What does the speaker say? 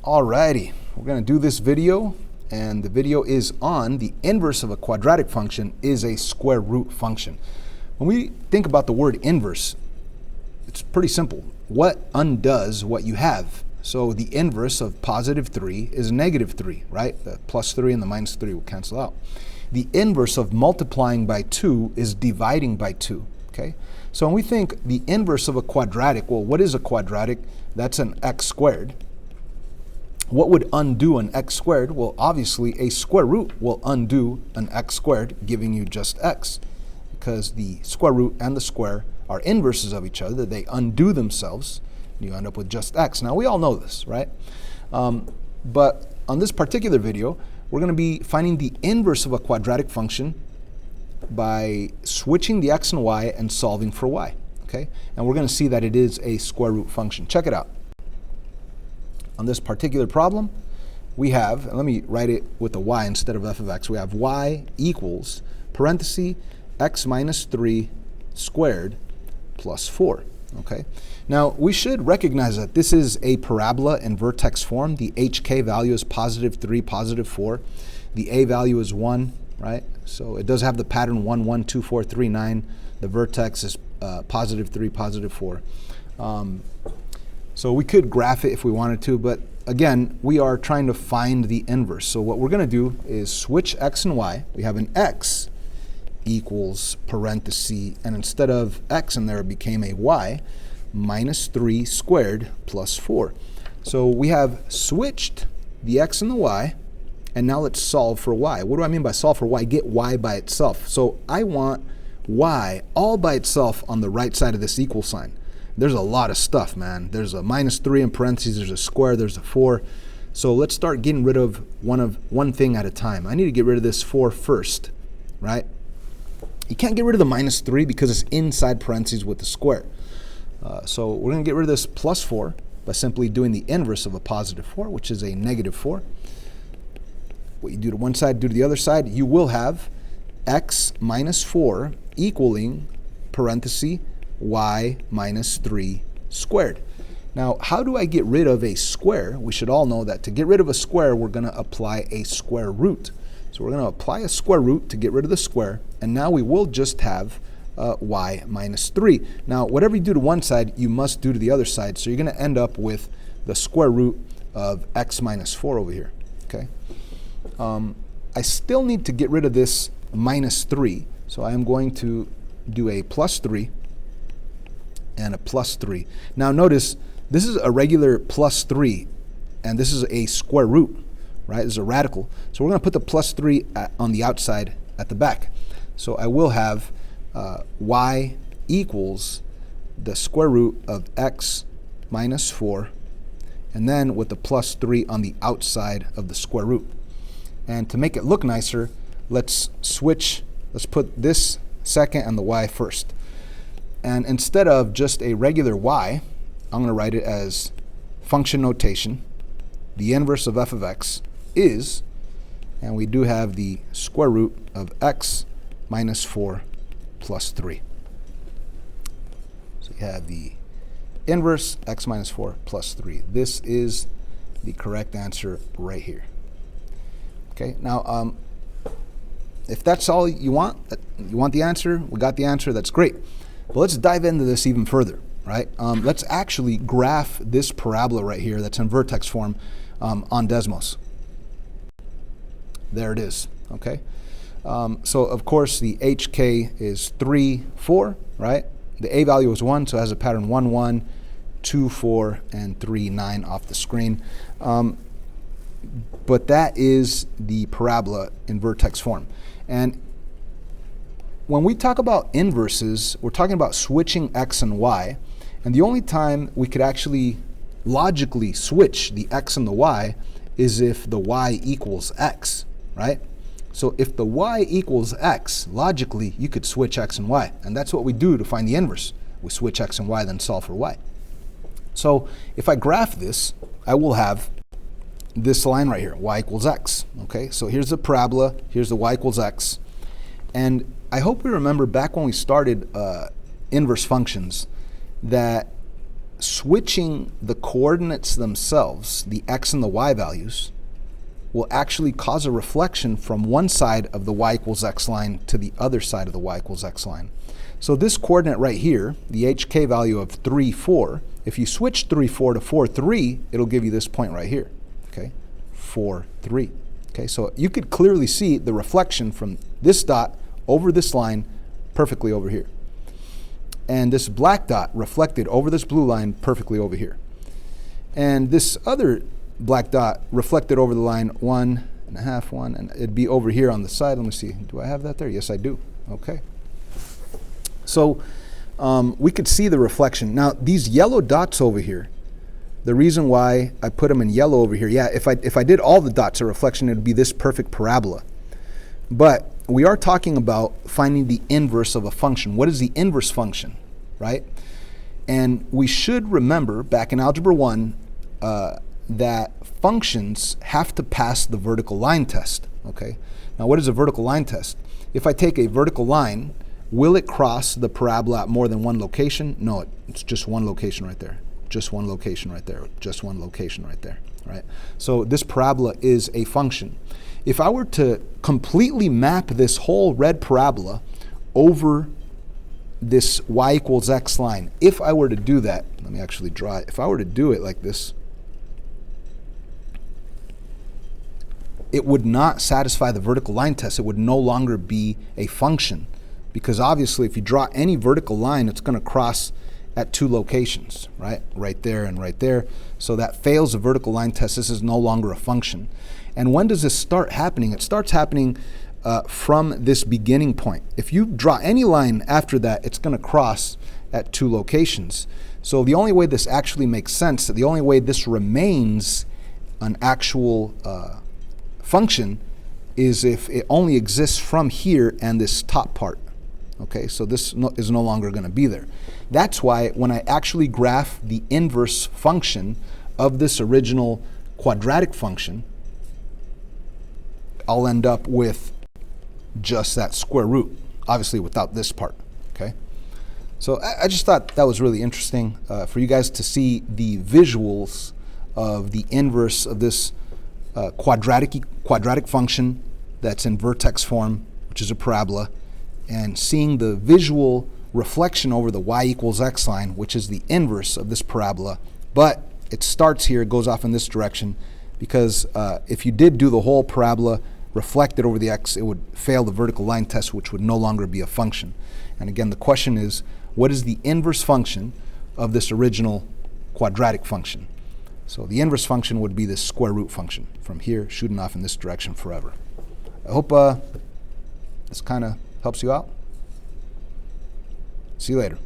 Alrighty, we're going to do this video, and the video is on the inverse of a quadratic function is a square root function. When we think about the word inverse, it's pretty simple. What undoes what you have? So the inverse of positive 3 is negative 3, right? The plus 3 and the minus 3 will cancel out. The inverse of multiplying by 2 is dividing by 2, okay? So when we think the inverse of a quadratic, well, what is a quadratic? That's an x squared. What would undo an x squared? Well, obviously a square root will undo an x squared, giving you just x, because the square root and the square are inverses of each other. They undo themselves. You end up with just x. Now, we all know this, right? But on this particular video, we're going to be finding the inverse of a quadratic function by switching the x and y and solving for y, okay? And we're going to see that it is a square root function. Check it out. On this particular problem, we have, and let me write it with a y instead of f of x, we have y equals, parenthesis, x minus 3 squared plus 4, okay? Now, we should recognize that this is a parabola in vertex form. The hk value is positive 3, positive 4. The a value is 1, right? So it does have the pattern 1, 1, 2, 4, 3, 9. The vertex is positive 3, positive 4. So we could graph it if we wanted to, but again, we are trying to find the inverse. So what we're going to do is switch x and y. We have an x equals parenthesis, and instead of x in there, it became a y, minus 3 squared plus 4. So we have switched the x and the y, and now let's solve for y. What do I mean by solve for y? Get y by itself. So I want y all by itself on the right side of this equal sign. There's a lot of stuff, man. There's a minus 3 in parentheses, there's a square, there's a 4. So let's start getting rid of one thing at a time. I need to get rid of this 4 first, right? You can't get rid of the minus 3 because it's inside parentheses with the square. So we're going to get rid of this plus 4 by simply doing the inverse of a positive 4, which is a negative 4. What you do to one side, do to the other side. You will have x minus 4 equaling parenthesis y minus 3 squared. Now, how do I get rid of a square? We should all know that to get rid of a square, we're going to apply a square root. So we're going to apply a square root to get rid of the square, and now we will just have y minus 3. Now, whatever you do to one side, you must do to the other side, so you're going to end up with the square root of x minus 4 over here, okay? I still need to get rid of this minus 3, so I am going to do a plus 3 and a plus 3. Now notice, this is a regular plus 3, and this is a square root, right? This is a radical. So we're going to put the plus 3 on the outside at the back. So I will have y equals the square root of x minus 4, and then with the plus 3 on the outside of the square root. And to make it look nicer, let's switch, let's put this second and the y first. And instead of just a regular y, I'm going to write it as function notation. The inverse of f of x is, and we do have the square root of x minus 4 plus 3. So you have the inverse x minus 4 plus 3. This is the correct answer right here. Okay, now if that's all you want the answer, we got the answer, that's great. But let's dive into this even further, right? Let's actually graph this parabola right here that's in vertex form on Desmos. There it is, okay? So of course the hk is 3, 4, right? The a value is 1, so it has a pattern 1, 1, 2, 4, and 3, 9 off the screen. But that is the parabola in vertex form. And when we talk about inverses, we're talking about switching x and y. And the only time we could actually logically switch the x and the y is if the y equals x, right? So if the y equals x, logically, you could switch x and y. And that's what we do to find the inverse. We switch x and y, then solve for y. So if I graph this, I will have this line right here, y equals x. Okay, so here's the parabola, here's the y equals x. And I hope we remember back when we started inverse functions that switching the coordinates themselves, the x and the y values, will actually cause a reflection from one side of the y equals x line to the other side of the y equals x line. So this coordinate right here, the hk value of 3, 4, if you switch 3, 4 to 4, 3, it'll give you this point right here, okay? 4, 3. Okay, so you could clearly see the reflection from this dot over this line perfectly over here. And this black dot reflected over this blue line perfectly over here. And this other black dot reflected over the line 1.5, 1, and it'd be over here on the side. Let me see, do I have that there? Yes, I do. Okay. So we could see the reflection. Now, these yellow dots over here, the reason why I put them in yellow over here, yeah, if I did all the dots a reflection, it would be this perfect parabola. But we are talking about finding the inverse of a function. What is the inverse function, right? And we should remember back in Algebra 1 that functions have to pass the vertical line test, okay? Now, what is a vertical line test? If I take a vertical line, will it cross the parabola at more than one location? No, it's just one location right there. Just one location right there, just one location right there, right? So this parabola is a function. If I were to completely map this whole red parabola over this y equals x line, if I were to do that, let me actually draw it. If I were to do it like this, it would not satisfy the vertical line test. It would no longer be a function, because obviously if you draw any vertical line, it's going to cross at two locations, right? Right there and right there. So that fails the vertical line test. This is no longer a function. And when does this start happening? It starts happening from this beginning point. If you draw any line after that, it's going to cross at two locations. So the only way this actually makes sense, the only way this remains an actual function, is if it only exists from here and this top part. Okay, so this is no longer going to be there. That's why when I actually graph the inverse function of this original quadratic function, I'll end up with just that square root, obviously without this part, okay? So I just thought that was really interesting for you guys to see the visuals of the inverse of this quadratic function that's in vertex form, which is a parabola, and seeing the visual reflection over the y equals x line, which is the inverse of this parabola. But it starts here, it goes off in this direction, because if you did do the whole parabola reflected over the x, it would fail the vertical line test, which would no longer be a function. And again, the question is, what is the inverse function of this original quadratic function? So the inverse function would be this square root function from here, shooting off in this direction forever. I hope this kind of helps you out. See you later.